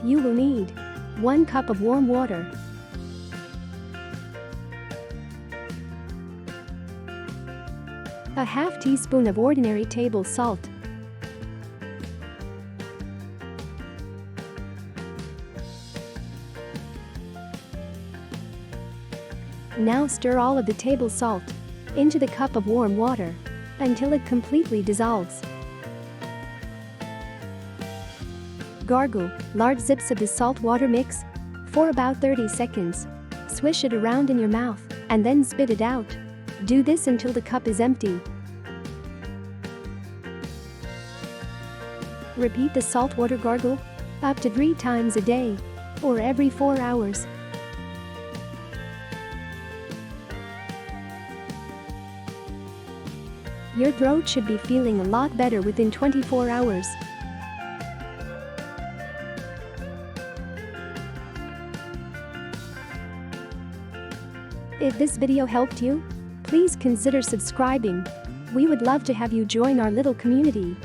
You will need 1 cup of warm water, a half teaspoon of ordinary table salt, now stir all of the table salt into the cup of warm water until it completely dissolves. Gargle large sips of the salt water mix for about 30 seconds. Swish it around in your mouth and then spit it out. Do this until the cup is empty. Repeat the salt water gargle up to 3 times a day or every 4 hours. Your throat should be feeling a lot better within 24 hours. If this video helped you, please consider subscribing. We would love to have you join our little community.